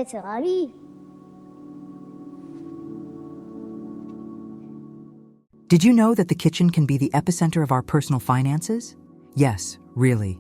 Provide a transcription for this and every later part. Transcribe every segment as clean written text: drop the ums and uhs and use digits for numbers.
Ferrari. Did you know that the kitchen can be the epicenter of our personal finances? Yes, really.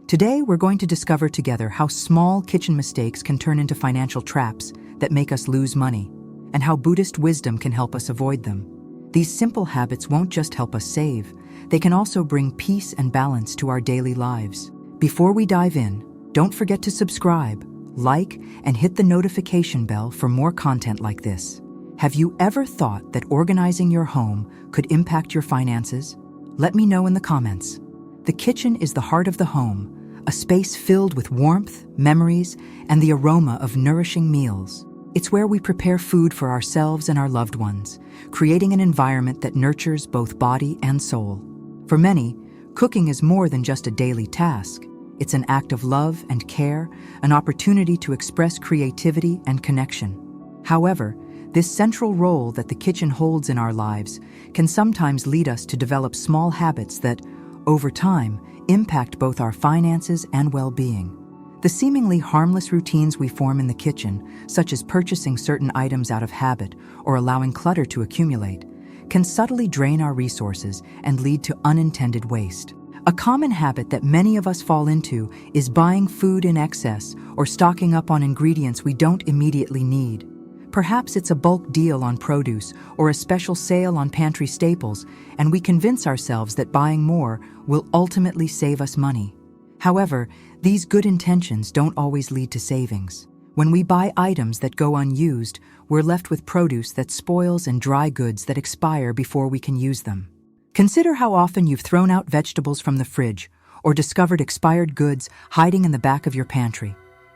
Today, we're going to discover together how small kitchen mistakes can turn into financial traps that make us lose money, and how Buddhist wisdom can help us avoid them. These simple habits won't just help us save, they can also bring peace and balance to our daily lives. Before we dive in, don't forget to subscribe, like, and hit the notification bell for more content like this. Have you ever thought that organizing your home could impact your finances? Let me know in the comments. The kitchen is the heart of the home, a space filled with warmth, memories, and the aroma of nourishing meals. It's where we prepare food for ourselves and our loved ones, creating an environment that nurtures both body and soul. For many, cooking is more than just a daily task. It's an act of love and care, an opportunity to express creativity and connection. However, this central role that the kitchen holds in our lives can sometimes lead us to develop small habits that, over time, impact both our finances and well-being. The seemingly harmless routines we form in the kitchen, such as purchasing certain items out of habit or allowing clutter to accumulate, can subtly drain our resources and lead to unintended waste. A common habit that many of us fall into is buying food in excess or stocking up on ingredients we don't immediately need. Perhaps it's a bulk deal on produce or a special sale on pantry staples, and we convince ourselves that buying more will ultimately save us money. However, these good intentions don't always lead to savings. When we buy items that go unused, we're left with produce that spoils and dry goods that expire before we can use them. Consider how often you've thrown out vegetables from the fridge or discovered expired goods hiding in the back of your pantry.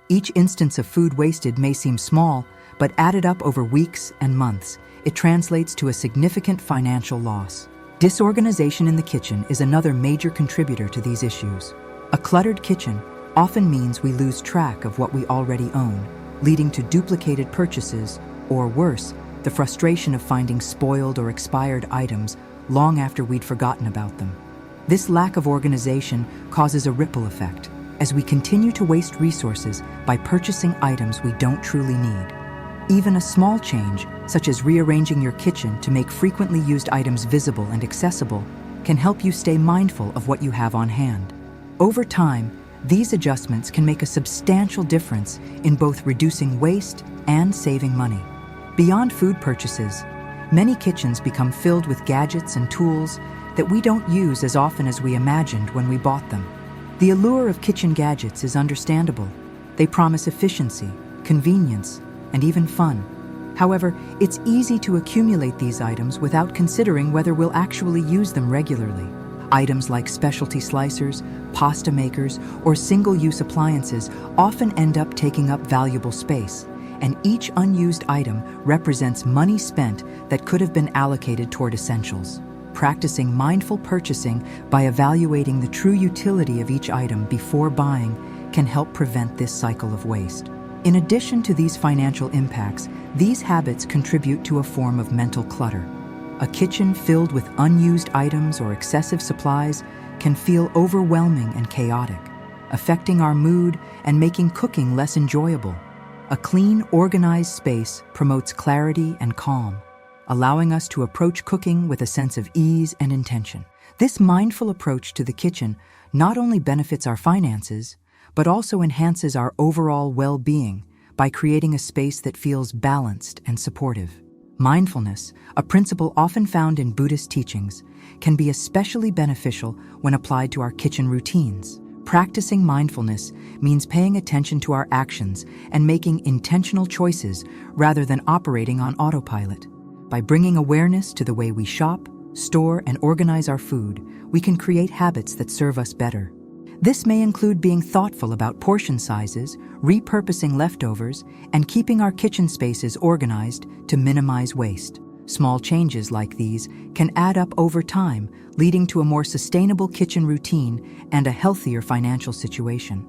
Each instance of food wasted may seem small, but added up over weeks and months, it translates to a significant financial loss. Disorganization in the kitchen is another major contributor to these issues. A cluttered kitchen often means we lose track of what we already own, leading to duplicated purchases, or worse, the frustration of finding spoiled or expired items long after we'd forgotten about them. This lack of organization causes a ripple effect, as we continue to waste resources by purchasing items we don't truly need. Even a small change, such as rearranging your kitchen to make frequently used items visible and accessible, can help you stay mindful of what you have on hand. Over time, these adjustments can make a substantial difference in both reducing waste and saving money. Beyond food purchases, many kitchens become filled with gadgets and tools that we don't use as often as we imagined when we bought them. The allure of kitchen gadgets is understandable. They promise efficiency, convenience, and even fun. However, it's easy to accumulate these items without considering whether we'll actually use them regularly. Items like specialty slicers, pasta makers, or single-use appliances often end up taking up valuable space, and each unused item represents money spent that could have been allocated toward essentials. Practicing mindful purchasing by evaluating the true utility of each item before buying can help prevent this cycle of waste. In addition to these financial impacts, these habits contribute to a form of mental clutter. A kitchen filled with unused items or excessive supplies can feel overwhelming and chaotic, affecting our mood and making cooking less enjoyable. A clean, organized space promotes clarity and calm, allowing us to approach cooking with a sense of ease and intention. This mindful approach to the kitchen not only benefits our finances, but also enhances our overall well-being by creating a space that feels balanced and supportive. Mindfulness, a principle often found in Buddhist teachings, can be especially beneficial when applied to our kitchen routines. Practicing mindfulness means paying attention to our actions and making intentional choices rather than operating on autopilot. By bringing awareness to the way we shop, store, and organize our food, we can create habits that serve us better. This may include being thoughtful about portion sizes, repurposing leftovers, and keeping our kitchen spaces organized to minimize waste. Small changes like these can add up over time, leading to a more sustainable kitchen routine and a healthier financial situation.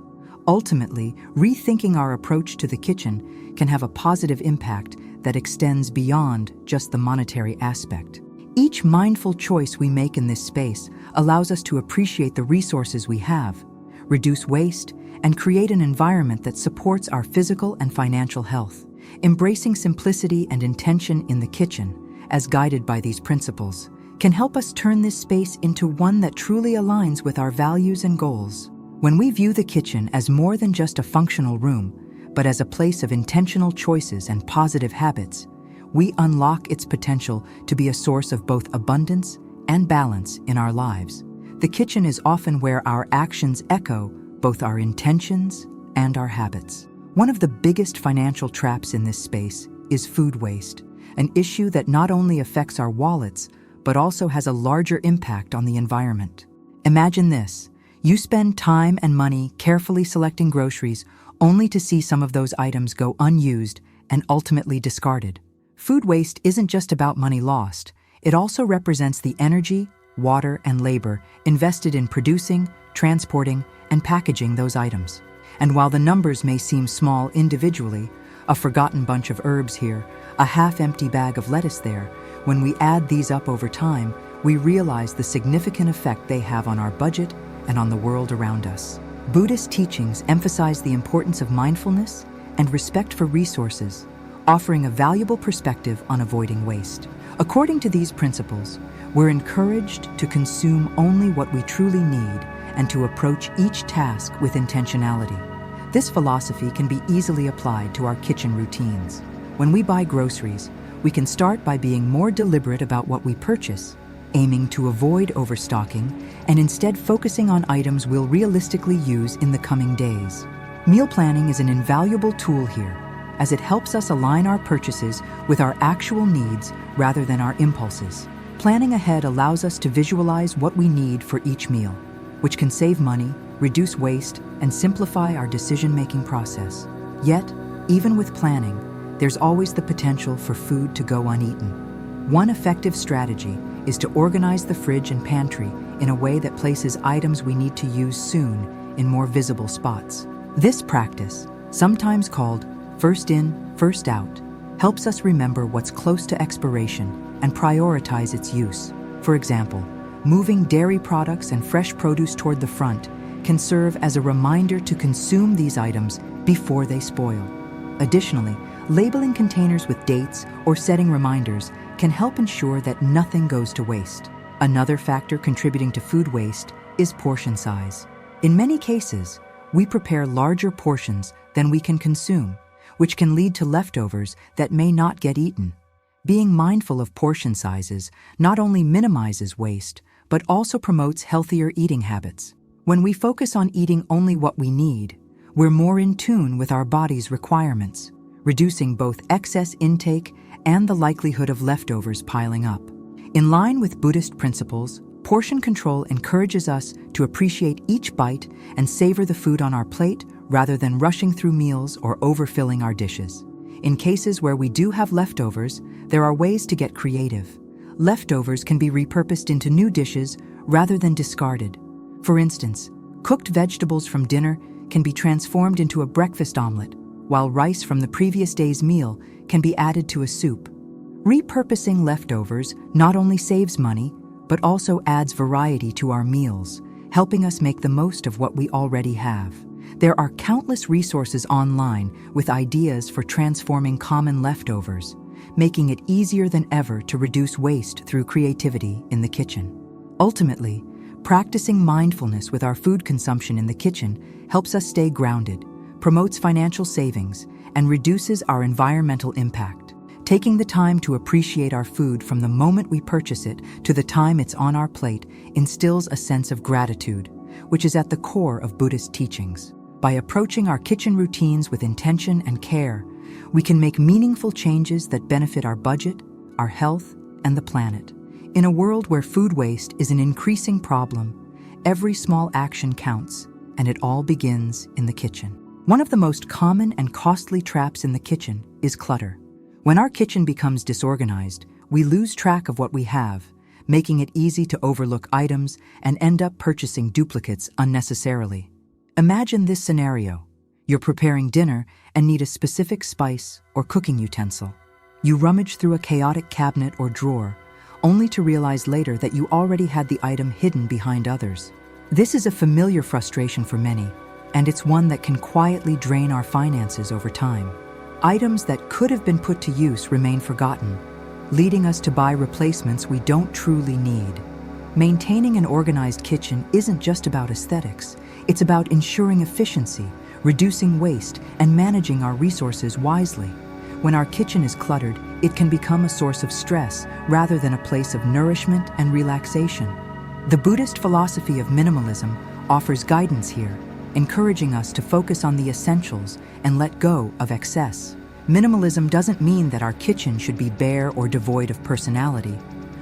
Ultimately, rethinking our approach to the kitchen can have a positive impact that extends beyond just the monetary aspect. Each mindful choice we make in this space allows us to appreciate the resources we have, reduce waste, and create an environment that supports our physical and financial health. Embracing simplicity and intention in the kitchen, as guided by these principles, can help us turn this space into one that truly aligns with our values and goals. When we view the kitchen as more than just a functional room, but as a place of intentional choices and positive habits, we unlock its potential to be a source of both abundance and balance in our lives. The kitchen is often where our actions echo both our intentions and our habits. One of the biggest financial traps in this space is food waste, an issue that not only affects our wallets, but also has a larger impact on the environment. Imagine this: you spend time and money carefully selecting groceries only to see some of those items go unused and ultimately discarded. Food waste isn't just about money lost. It also represents the energy, water, and labor invested in producing, transporting, and packaging those items. And while the numbers may seem small individually, a forgotten bunch of herbs here, a half-empty bag of lettuce there, when we add these up over time, we realize the significant effect they have on our budget and on the world around us. Buddhist teachings emphasize the importance of mindfulness and respect for resources, offering a valuable perspective on avoiding waste. According to these principles, we're encouraged to consume only what we truly need and to approach each task with intentionality. This philosophy can be easily applied to our kitchen routines. When we buy groceries, we can start by being more deliberate about what we purchase, aiming to avoid overstocking and instead focusing on items we'll realistically use in the coming days. Meal planning is an invaluable tool here, as it helps us align our purchases with our actual needs rather than our impulses. Planning ahead allows us to visualize what we need for each meal, which can save money, reduce waste, and simplify our decision-making process. Yet, even with planning, there's always the potential for food to go uneaten. One effective strategy is to organize the fridge and pantry in a way that places items we need to use soon in more visible spots. This practice, sometimes called first in, first out, helps us remember what's close to expiration and prioritize its use. For example, moving dairy products and fresh produce toward the front can serve as a reminder to consume these items before they spoil. Additionally, labeling containers with dates or setting reminders can help ensure that nothing goes to waste. Another factor contributing to food waste is portion size. In many cases, we prepare larger portions than we can consume, which can lead to leftovers that may not get eaten. Being mindful of portion sizes not only minimizes waste, but also promotes healthier eating habits. When we focus on eating only what we need, we're more in tune with our body's requirements, reducing both excess intake and the likelihood of leftovers piling up. In line with Buddhist principles, portion control encourages us to appreciate each bite and savor the food on our plate rather than rushing through meals or overfilling our dishes. In cases where we do have leftovers, there are ways to get creative. Leftovers can be repurposed into new dishes rather than discarded. For instance, cooked vegetables from dinner can be transformed into a breakfast omelet, while rice from the previous day's meal can be added to a soup. Repurposing leftovers not only saves money, but also adds variety to our meals, helping us make the most of what we already have. There are countless resources online with ideas for transforming common leftovers, making it easier than ever to reduce waste through creativity in the kitchen. Ultimately, practicing mindfulness with our food consumption in the kitchen helps us stay grounded, promotes financial savings, and reduces our environmental impact. Taking the time to appreciate our food from the moment we purchase it to the time it's on our plate instills a sense of gratitude, which is at the core of Buddhist teachings. By approaching our kitchen routines with intention and care, we can make meaningful changes that benefit our budget, our health, and the planet. In a world where food waste is an increasing problem, every small action counts, and it all begins in the kitchen. One of the most common and costly traps in the kitchen is clutter. When our kitchen becomes disorganized, we lose track of what we have, making it easy to overlook items and end up purchasing duplicates unnecessarily. Imagine this scenario. You're preparing dinner and need a specific spice or cooking utensil. You rummage through a chaotic cabinet or drawer, only to realize later that you already had the item hidden behind others. This is a familiar frustration for many, and it's one that can quietly drain our finances over time. Items that could have been put to use remain forgotten, leading us to buy replacements we don't truly need. Maintaining an organized kitchen isn't just about aesthetics. It's about ensuring efficiency, reducing waste, and managing our resources wisely. When our kitchen is cluttered, it can become a source of stress rather than a place of nourishment and relaxation. The Buddhist philosophy of minimalism offers guidance here, encouraging us to focus on the essentials and let go of excess. Minimalism doesn't mean that our kitchen should be bare or devoid of personality,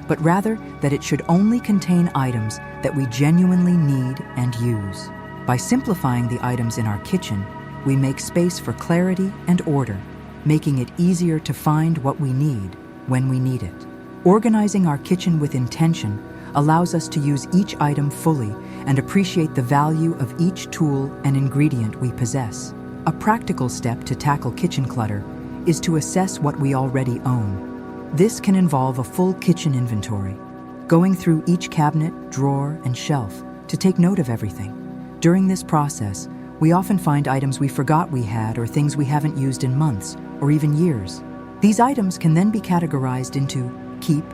but rather that it should only contain items that we genuinely need and use. By simplifying the items in our kitchen, we make space for clarity and order, making it easier to find what we need when we need it. Organizing our kitchen with intention allows us to use each item fully and appreciate the value of each tool and ingredient we possess. A practical step to tackle kitchen clutter is to assess what we already own. This can involve a full kitchen inventory, going through each cabinet, drawer, and shelf to take note of everything. During this process, we often find items we forgot we had or things we haven't used in months or even years. These items can then be categorized into keep,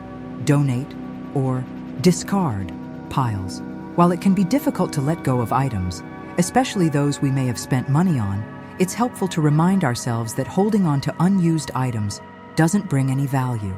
donate, or discard piles. While it can be difficult to let go of items, especially those we may have spent money on, it's helpful to remind ourselves that holding on to unused items doesn't bring any value.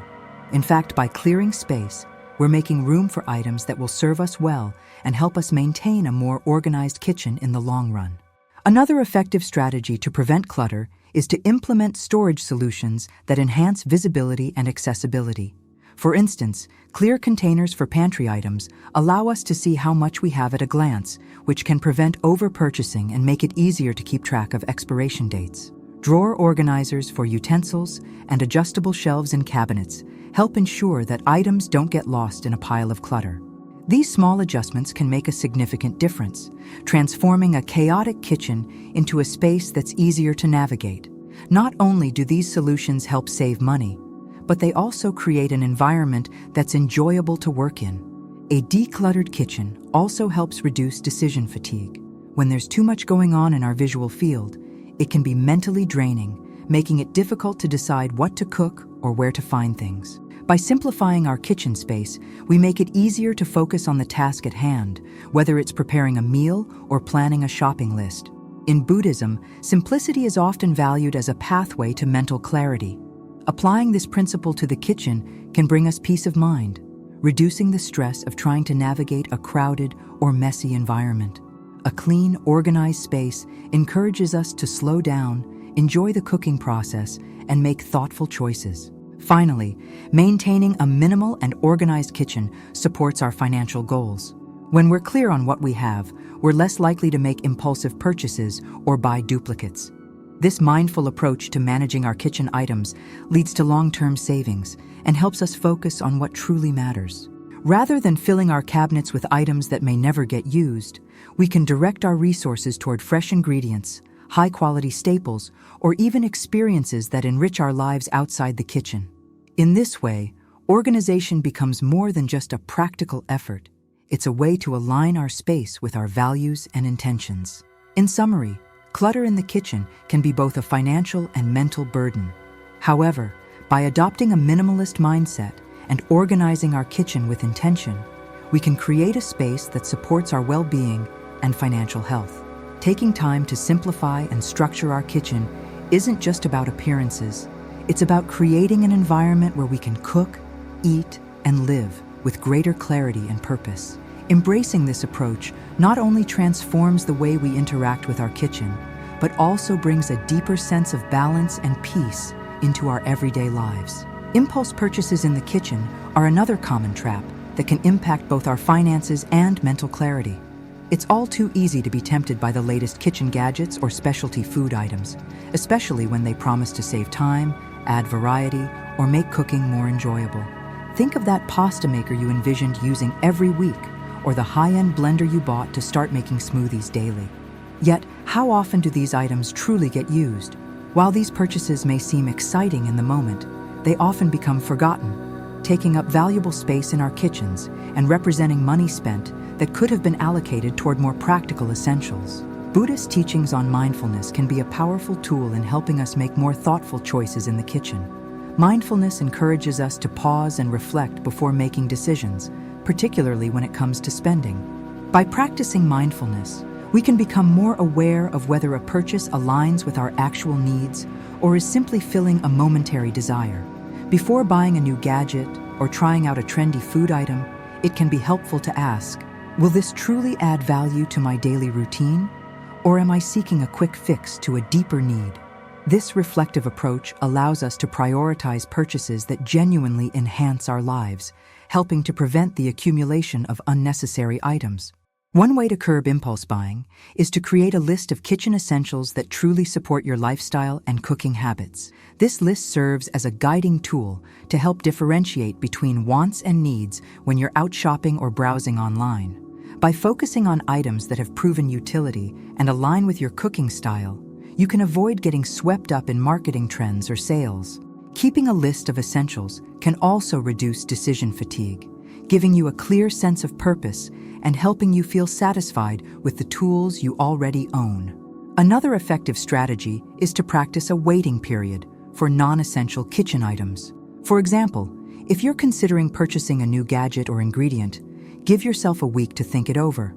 In fact, by clearing space, we're making room for items that will serve us well and help us maintain a more organized kitchen in the long run. Another effective strategy to prevent clutter is to implement storage solutions that enhance visibility and accessibility. For instance, clear containers for pantry items allow us to see how much we have at a glance, which can prevent over-purchasing and make it easier to keep track of expiration dates. Drawer organizers for utensils and adjustable shelves in cabinets help ensure that items don't get lost in a pile of clutter. These small adjustments can make a significant difference, transforming a chaotic kitchen into a space that's easier to navigate. Not only do these solutions help save money, but they also create an environment that's enjoyable to work in. A decluttered kitchen also helps reduce decision fatigue. When there's too much going on in our visual field, it can be mentally draining, making it difficult to decide what to cook or where to find things. By simplifying our kitchen space, we make it easier to focus on the task at hand, whether it's preparing a meal or planning a shopping list. In Buddhism, simplicity is often valued as a pathway to mental clarity. Applying this principle to the kitchen can bring us peace of mind, reducing the stress of trying to navigate a crowded or messy environment. A clean, organized space encourages us to slow down, enjoy the cooking process, and make thoughtful choices. Finally, maintaining a minimal and organized kitchen supports our financial goals. When we're clear on what we have, we're less likely to make impulsive purchases or buy duplicates. This mindful approach to managing our kitchen items leads to long-term savings and helps us focus on what truly matters. Rather than filling our cabinets with items that may never get used, we can direct our resources toward fresh ingredients, high-quality staples, or even experiences that enrich our lives outside the kitchen. In this way, organization becomes more than just a practical effort. It's a way to align our space with our values and intentions. In summary, clutter in the kitchen can be both a financial and mental burden. However, by adopting a minimalist mindset and organizing our kitchen with intention, we can create a space that supports our well-being and financial health. Taking time to simplify and structure our kitchen isn't just about appearances. It's about creating an environment where we can cook, eat, and live with greater clarity and purpose. Embracing this approach not only transforms the way we interact with our kitchen, but also brings a deeper sense of balance and peace into our everyday lives. Impulse purchases in the kitchen are another common trap that can impact both our finances and mental clarity. It's all too easy to be tempted by the latest kitchen gadgets or specialty food items, especially when they promise to save time, add variety, or make cooking more enjoyable. Think of that pasta maker you envisioned using every week, or the high-end blender you bought to start making smoothies daily. Yet, how often do these items truly get used? While these purchases may seem exciting in the moment, they often become forgotten, taking up valuable space in our kitchens and representing money spent that could have been allocated toward more practical essentials. Buddhist teachings on mindfulness can be a powerful tool in helping us make more thoughtful choices in the kitchen. Mindfulness encourages us to pause and reflect before making decisions, particularly when it comes to spending. By practicing mindfulness, we can become more aware of whether a purchase aligns with our actual needs or is simply filling a momentary desire. Before buying a new gadget or trying out a trendy food item, it can be helpful to ask, will this truly add value to my daily routine? Or am I seeking a quick fix to a deeper need? This reflective approach allows us to prioritize purchases that genuinely enhance our lives, helping to prevent the accumulation of unnecessary items. One way to curb impulse buying is to create a list of kitchen essentials that truly support your lifestyle and cooking habits. This list serves as a guiding tool to help differentiate between wants and needs when you're out shopping or browsing online. By focusing on items that have proven utility and align with your cooking style, you can avoid getting swept up in marketing trends or sales. Keeping a list of essentials can also reduce decision fatigue, giving you a clear sense of purpose and helping you feel satisfied with the tools you already own. Another effective strategy is to practice a waiting period for non-essential kitchen items. For example, if you're considering purchasing a new gadget or ingredient, give yourself a week to think it over.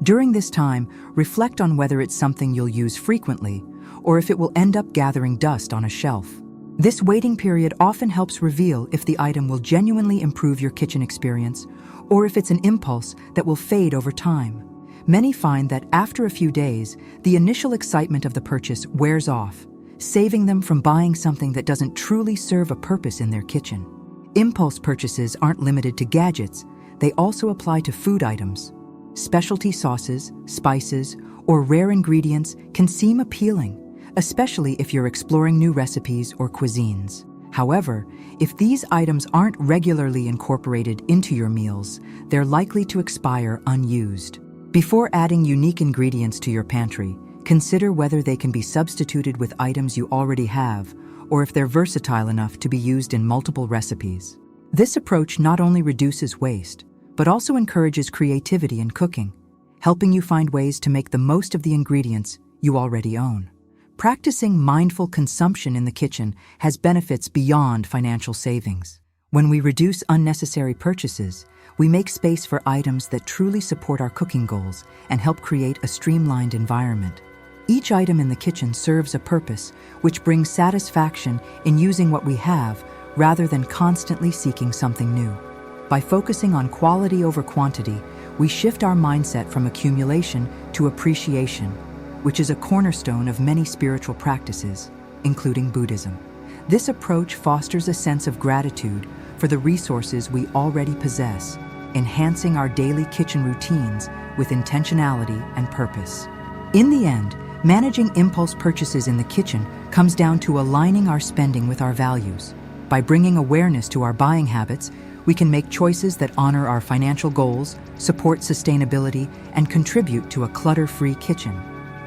During this time, reflect on whether it's something you'll use frequently or if it will end up gathering dust on a shelf. This waiting period often helps reveal if the item will genuinely improve your kitchen experience or if it's an impulse that will fade over time. Many find that after a few days, the initial excitement of the purchase wears off, saving them from buying something that doesn't truly serve a purpose in their kitchen. Impulse purchases aren't limited to gadgets, they also apply to food items. Specialty sauces, spices, or rare ingredients can seem appealing, especially if you're exploring new recipes or cuisines. However, if these items aren't regularly incorporated into your meals, they're likely to expire unused. Before adding unique ingredients to your pantry, consider whether they can be substituted with items you already have, or if they're versatile enough to be used in multiple recipes. This approach not only reduces waste, but also encourages creativity in cooking, helping you find ways to make the most of the ingredients you already own. Practicing mindful consumption in the kitchen has benefits beyond financial savings. When we reduce unnecessary purchases, we make space for items that truly support our cooking goals and help create a streamlined environment. Each item in the kitchen serves a purpose, which brings satisfaction in using what we have rather than constantly seeking something new. By focusing on quality over quantity, we shift our mindset from accumulation to appreciation, which is a cornerstone of many spiritual practices, including Buddhism. This approach fosters a sense of gratitude for the resources we already possess, enhancing our daily kitchen routines with intentionality and purpose. In the end, managing impulse purchases in the kitchen comes down to aligning our spending with our values. By bringing awareness to our buying habits, we can make choices that honor our financial goals, support sustainability, and contribute to a clutter-free kitchen.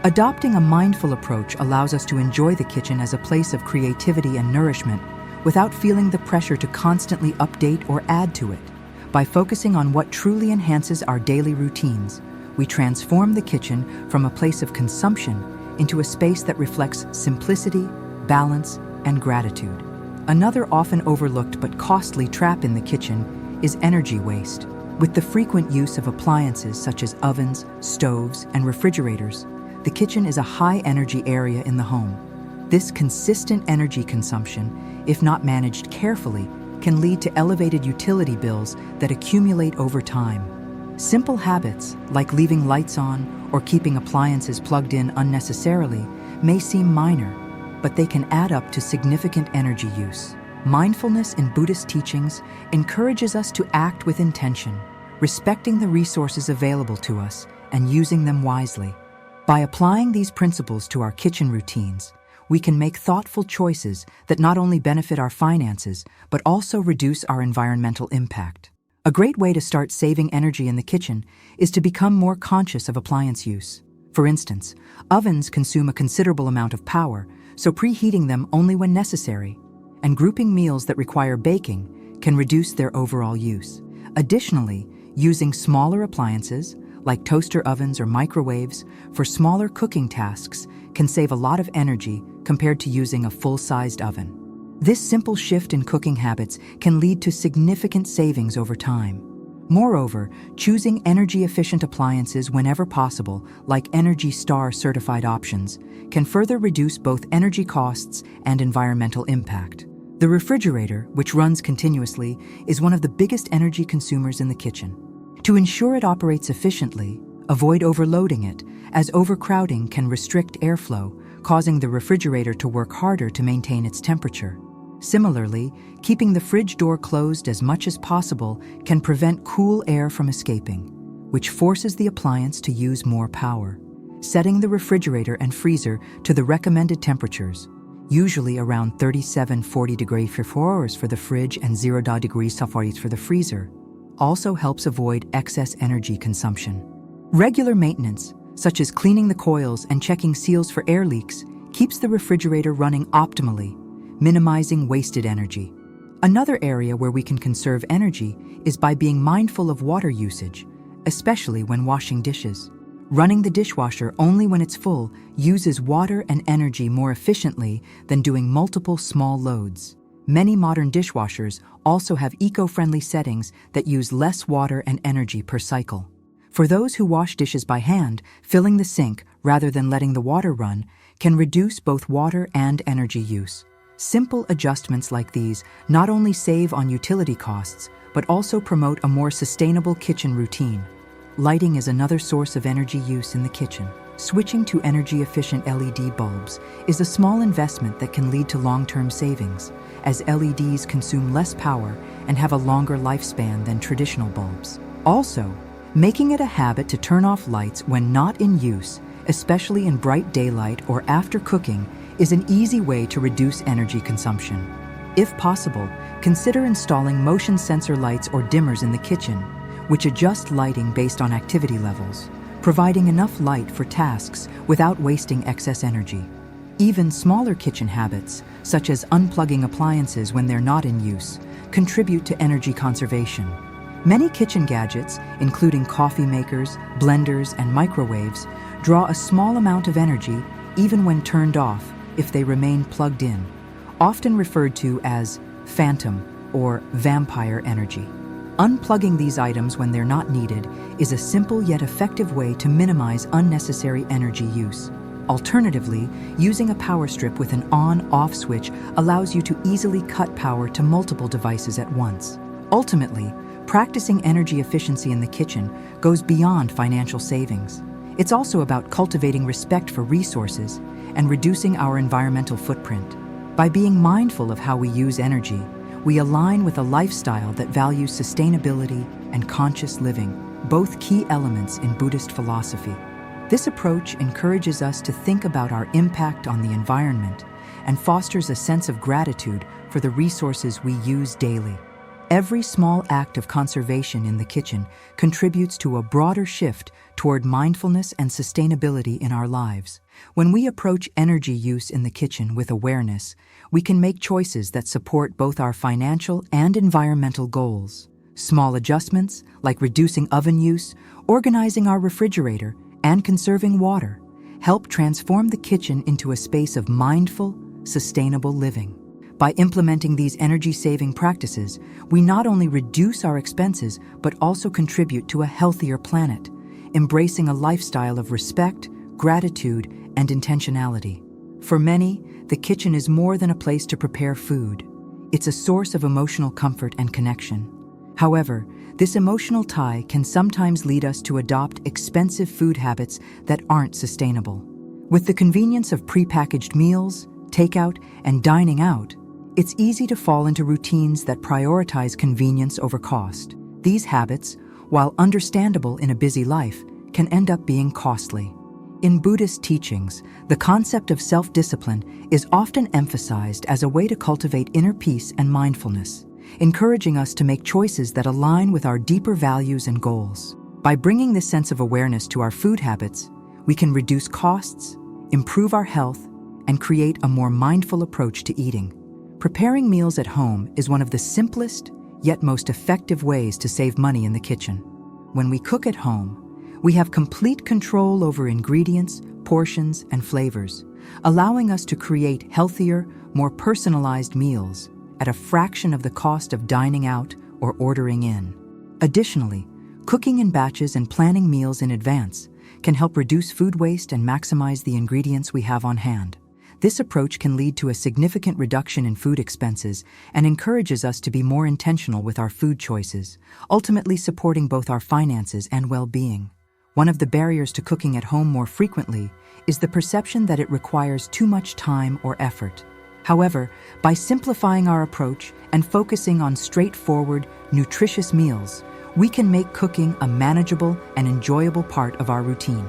Adopting a mindful approach allows us to enjoy the kitchen as a place of creativity and nourishment without feeling the pressure to constantly update or add to it. By focusing on what truly enhances our daily routines, we transform the kitchen from a place of consumption into a space that reflects simplicity, balance, and gratitude. Another often overlooked but costly trap in the kitchen is energy waste. With the frequent use of appliances such as ovens, stoves, and refrigerators, the kitchen is a high-energy area in the home. This consistent energy consumption, if not managed carefully, can lead to elevated utility bills that accumulate over time. Simple habits, like leaving lights on or keeping appliances plugged in unnecessarily, may seem minor, but they can add up to significant energy use. Mindfulness in Buddhist teachings encourages us to act with intention, respecting the resources available to us and using them wisely. By applying these principles to our kitchen routines, we can make thoughtful choices that not only benefit our finances, but also reduce our environmental impact. A great way to start saving energy in the kitchen is to become more conscious of appliance use. For instance, ovens consume a considerable amount of power, so preheating them only when necessary, and grouping meals that require baking can reduce their overall use. Additionally, using smaller appliances, like toaster ovens or microwaves, for smaller cooking tasks can save a lot of energy compared to using a full-sized oven. This simple shift in cooking habits can lead to significant savings over time. Moreover, choosing energy-efficient appliances whenever possible, like Energy Star certified options, can further reduce both energy costs and environmental impact. The refrigerator, which runs continuously, is one of the biggest energy consumers in the kitchen. To ensure it operates efficiently, avoid overloading it, as overcrowding can restrict airflow, causing the refrigerator to work harder to maintain its temperature. Similarly, keeping the fridge door closed as much as possible can prevent cool air from escaping, which forces the appliance to use more power. Setting the refrigerator and freezer to the recommended temperatures, usually around 37–40 degrees Celsius for the fridge and 0 degrees Celsius for the freezer, also helps avoid excess energy consumption. Regular maintenance, such as cleaning the coils and checking seals for air leaks, keeps the refrigerator running optimally, minimizing wasted energy. Another area where we can conserve energy is by being mindful of water usage, especially when washing dishes. Running the dishwasher only when it's full uses water and energy more efficiently than doing multiple small loads. Many modern dishwashers also have eco-friendly settings that use less water and energy per cycle. For those who wash dishes by hand, filling the sink rather than letting the water run can reduce both water and energy use. Simple adjustments like these not only save on utility costs, but also promote a more sustainable kitchen routine. Lighting is another source of energy use in the kitchen. Switching to energy-efficient LED bulbs is a small investment that can lead to long-term savings, as LEDs consume less power and have a longer lifespan than traditional bulbs. Also, making it a habit to turn off lights when not in use, especially in bright daylight or after cooking, is an easy way to reduce energy consumption. If possible, consider installing motion sensor lights or dimmers in the kitchen, which adjust lighting based on activity levels, providing enough light for tasks without wasting excess energy. Even smaller kitchen habits, such as unplugging appliances when they're not in use, contribute to energy conservation. Many kitchen gadgets, including coffee makers, blenders, and microwaves, draw a small amount of energy even when turned off if they remain plugged in, often referred to as phantom or vampire energy. Unplugging these items when they're not needed is a simple yet effective way to minimize unnecessary energy use. Alternatively, using a power strip with an on-off switch allows you to easily cut power to multiple devices at once. Ultimately, practicing energy efficiency in the kitchen goes beyond financial savings. It's also about cultivating respect for resources and reducing our environmental footprint. By being mindful of how we use energy, we align with a lifestyle that values sustainability and conscious living, both key elements in Buddhist philosophy. This approach encourages us to think about our impact on the environment and fosters a sense of gratitude for the resources we use daily. Every small act of conservation in the kitchen contributes to a broader shift toward mindfulness and sustainability in our lives. When we approach energy use in the kitchen with awareness, we can make choices that support both our financial and environmental goals. Small adjustments, like reducing oven use, organizing our refrigerator, and conserving water, help transform the kitchen into a space of mindful, sustainable living. By implementing these energy-saving practices, we not only reduce our expenses, but also contribute to a healthier planet, embracing a lifestyle of respect, gratitude, and intentionality. For many, the kitchen is more than a place to prepare food. It's a source of emotional comfort and connection. However, this emotional tie can sometimes lead us to adopt expensive food habits that aren't sustainable. With the convenience of prepackaged meals, takeout, and dining out, it's easy to fall into routines that prioritize convenience over cost. These habits, while understandable in a busy life, can end up being costly. In Buddhist teachings, the concept of self-discipline is often emphasized as a way to cultivate inner peace and mindfulness, encouraging us to make choices that align with our deeper values and goals. By bringing this sense of awareness to our food habits, we can reduce costs, improve our health, and create a more mindful approach to eating. Preparing meals at home is one of the simplest, yet most effective ways to save money in the kitchen. When we cook at home, We have complete control over ingredients, portions, and flavors, allowing us to create healthier, more personalized meals at a fraction of the cost of dining out or ordering in. Additionally, cooking in batches and planning meals in advance can help reduce food waste and maximize the ingredients we have on hand. This approach can lead to a significant reduction in food expenses and encourages us to be more intentional with our food choices, ultimately supporting both our finances and well-being. One of the barriers to cooking at home more frequently is the perception that it requires too much time or effort. However, by simplifying our approach and focusing on straightforward, nutritious meals, we can make cooking a manageable and enjoyable part of our routine.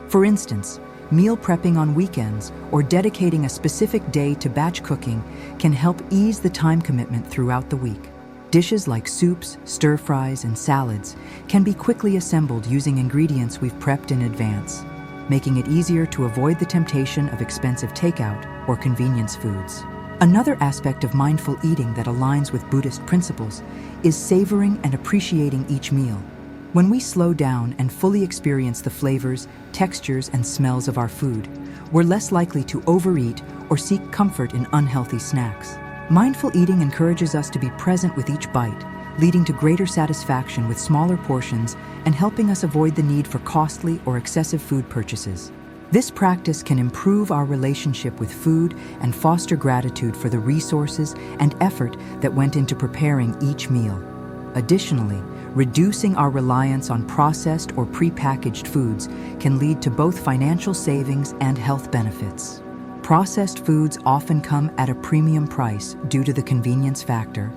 For instance, meal prepping on weekends or dedicating a specific day to batch cooking can help ease the time commitment throughout the week. Dishes like soups, stir-fries, and salads can be quickly assembled using ingredients we've prepped in advance, making it easier to avoid the temptation of expensive takeout or convenience foods. Another aspect of mindful eating that aligns with Buddhist principles is savoring and appreciating each meal. When we slow down and fully experience the flavors, textures, and smells of our food, we're less likely to overeat or seek comfort in unhealthy snacks. Mindful eating encourages us to be present with each bite, leading to greater satisfaction with smaller portions and helping us avoid the need for costly or excessive food purchases. This practice can improve our relationship with food and foster gratitude for the resources and effort that went into preparing each meal. Additionally, reducing our reliance on processed or prepackaged foods can lead to both financial savings and health benefits. Processed foods often come at a premium price due to the convenience factor,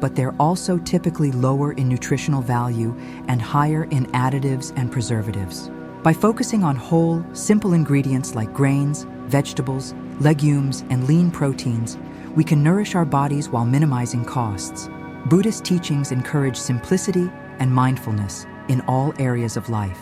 but they're also typically lower in nutritional value and higher in additives and preservatives. By focusing on whole, simple ingredients like grains, vegetables, legumes, and lean proteins, we can nourish our bodies while minimizing costs. Buddhist teachings encourage simplicity and mindfulness in all areas of life,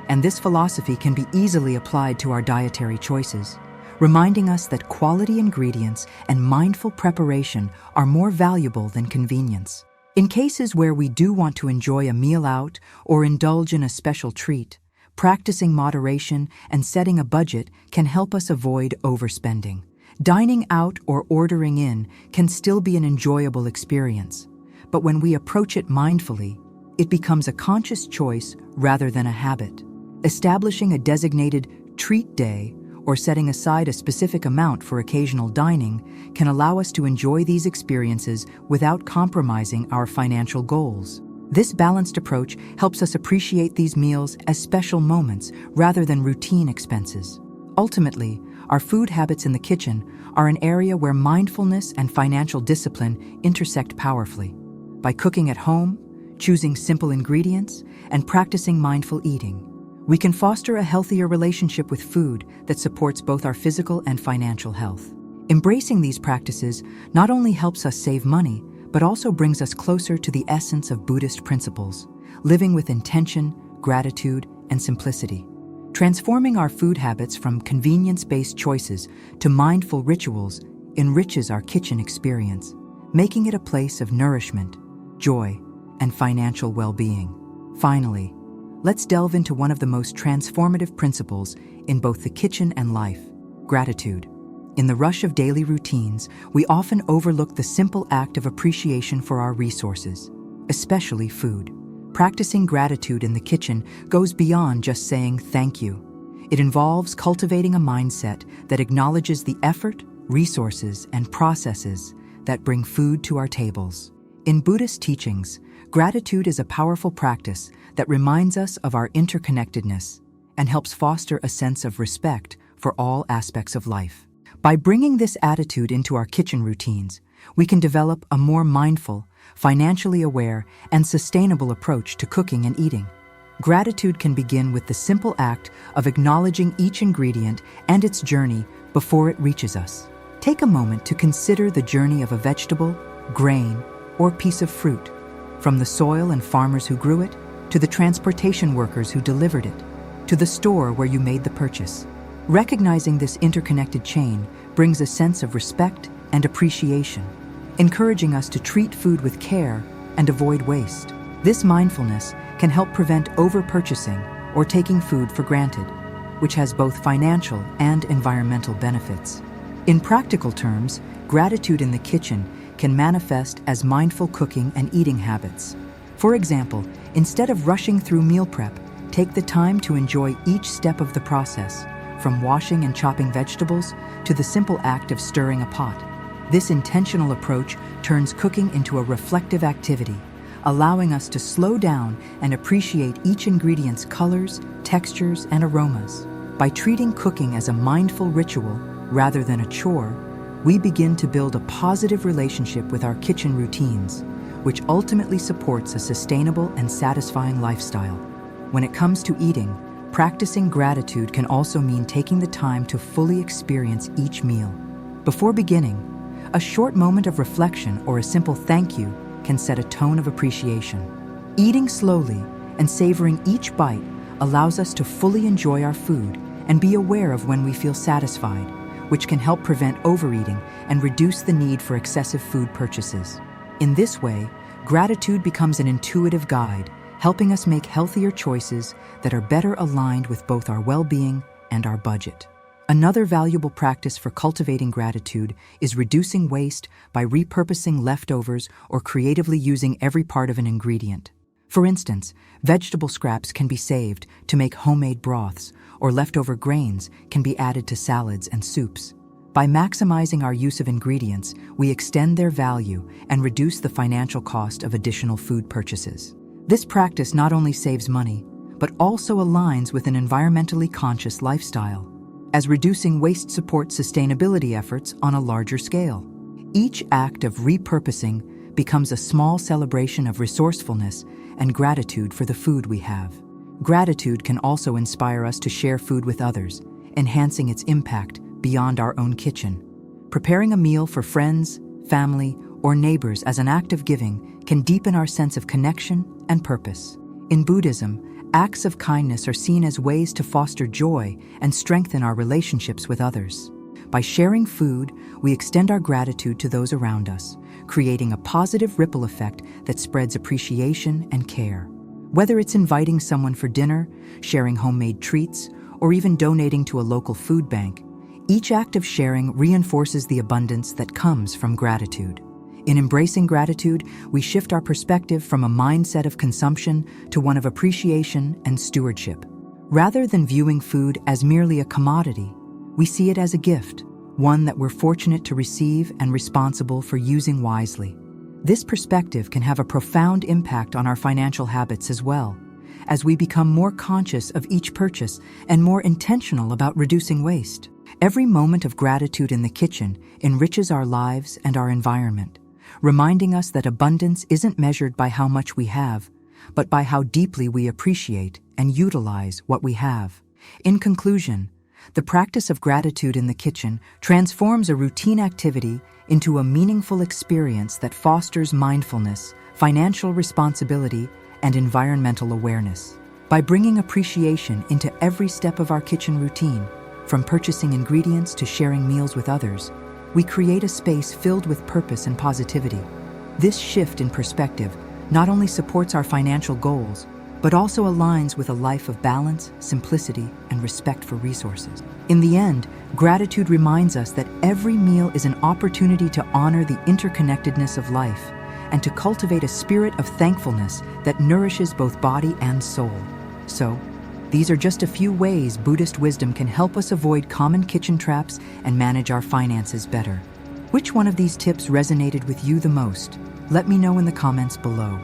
and this philosophy can be easily applied to our dietary choices, reminding us that quality ingredients and mindful preparation are more valuable than convenience. In cases where we do want to enjoy a meal out or indulge in a special treat, practicing moderation and setting a budget can help us avoid overspending. Dining out or ordering in can still be an enjoyable experience, but when we approach it mindfully, it becomes a conscious choice rather than a habit. Establishing a designated treat day or setting aside a specific amount for occasional dining can allow us to enjoy these experiences without compromising our financial goals. This balanced approach helps us appreciate these meals as special moments rather than routine expenses. Ultimately, our food habits in the kitchen are an area where mindfulness and financial discipline intersect powerfully. By cooking at home, choosing simple ingredients, and practicing mindful eating, we can foster a healthier relationship with food that supports both our physical and financial health. Embracing these practices not only helps us save money, but also brings us closer to the essence of Buddhist principles, living with intention, gratitude, and simplicity. Transforming our food habits from convenience-based choices to mindful rituals enriches our kitchen experience, making it a place of nourishment, joy, and financial well-being. Finally, let's delve into one of the most transformative principles in both the kitchen and life: gratitude. In the rush of daily routines, we often overlook the simple act of appreciation for our resources, especially food. Practicing gratitude in the kitchen goes beyond just saying thank you. It involves cultivating a mindset that acknowledges the effort, resources, and processes that bring food to our tables. In Buddhist teachings, gratitude is a powerful practice that reminds us of our interconnectedness and helps foster a sense of respect for all aspects of life. By bringing this attitude into our kitchen routines, we can develop a more mindful, financially aware, and sustainable approach to cooking and eating. Gratitude can begin with the simple act of acknowledging each ingredient and its journey before it reaches us. Take a moment to consider the journey of a vegetable, grain, or piece of fruit, from the soil and farmers who grew it, to the transportation workers who delivered it, to the store where you made the purchase. Recognizing this interconnected chain brings a sense of respect and appreciation, encouraging us to treat food with care and avoid waste. This mindfulness can help prevent overpurchasing or taking food for granted, which has both financial and environmental benefits. In practical terms, gratitude in the kitchen can manifest as mindful cooking and eating habits. For example, instead of rushing through meal prep, take the time to enjoy each step of the process, from washing and chopping vegetables to the simple act of stirring a pot. This intentional approach turns cooking into a reflective activity, allowing us to slow down and appreciate each ingredient's colors, textures, and aromas. By treating cooking as a mindful ritual rather than a chore, we begin to build a positive relationship with our kitchen routines, which ultimately supports a sustainable and satisfying lifestyle. When it comes to eating, practicing gratitude can also mean taking the time to fully experience each meal. Before beginning, a short moment of reflection or a simple thank you can set a tone of appreciation. Eating slowly and savoring each bite allows us to fully enjoy our food and be aware of when we feel satisfied, which can help prevent overeating and reduce the need for excessive food purchases. In this way, gratitude becomes an intuitive guide, helping us make healthier choices that are better aligned with both our well-being and our budget. Another valuable practice for cultivating gratitude is reducing waste by repurposing leftovers or creatively using every part of an ingredient. For instance, vegetable scraps can be saved to make homemade broths, or leftover grains can be added to salads and soups. By maximizing our use of ingredients, we extend their value and reduce the financial cost of additional food purchases. This practice not only saves money, but also aligns with an environmentally conscious lifestyle, as reducing waste supports sustainability efforts on a larger scale. Each act of repurposing becomes a small celebration of resourcefulness and gratitude for the food we have. Gratitude can also inspire us to share food with others, enhancing its impact beyond our own kitchen. Preparing a meal for friends, family, or neighbors as an act of giving can deepen our sense of connection and purpose. In Buddhism, acts of kindness are seen as ways to foster joy and strengthen our relationships with others. By sharing food, we extend our gratitude to those around us, creating a positive ripple effect that spreads appreciation and care. Whether it's inviting someone for dinner, sharing homemade treats, or even donating to a local food bank, each act of sharing reinforces the abundance that comes from gratitude. In embracing gratitude, we shift our perspective from a mindset of consumption to one of appreciation and stewardship. Rather than viewing food as merely a commodity, we see it as a gift, one that we're fortunate to receive and responsible for using wisely. This perspective can have a profound impact on our financial habits as well, as we become more conscious of each purchase and more intentional about reducing waste. Every moment of gratitude in the kitchen enriches our lives and our environment, reminding us that abundance isn't measured by how much we have, but by how deeply we appreciate and utilize what we have. In conclusion, the practice of gratitude in the kitchen transforms a routine activity into a meaningful experience that fosters mindfulness, financial responsibility, and environmental awareness. By bringing appreciation into every step of our kitchen routine, from purchasing ingredients to sharing meals with others, we create a space filled with purpose and positivity. This shift in perspective not only supports our financial goals, but also aligns with a life of balance, simplicity, and respect for resources. In the end, gratitude reminds us that every meal is an opportunity to honor the interconnectedness of life and to cultivate a spirit of thankfulness that nourishes both body and soul. So, these are just a few ways Buddhist wisdom can help us avoid common kitchen traps and manage our finances better. Which one of these tips resonated with you the most? Let me know in the comments below.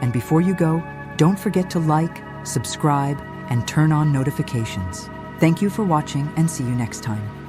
And before you go, don't forget to like, subscribe, and turn on notifications. Thank you for watching, and see you next time.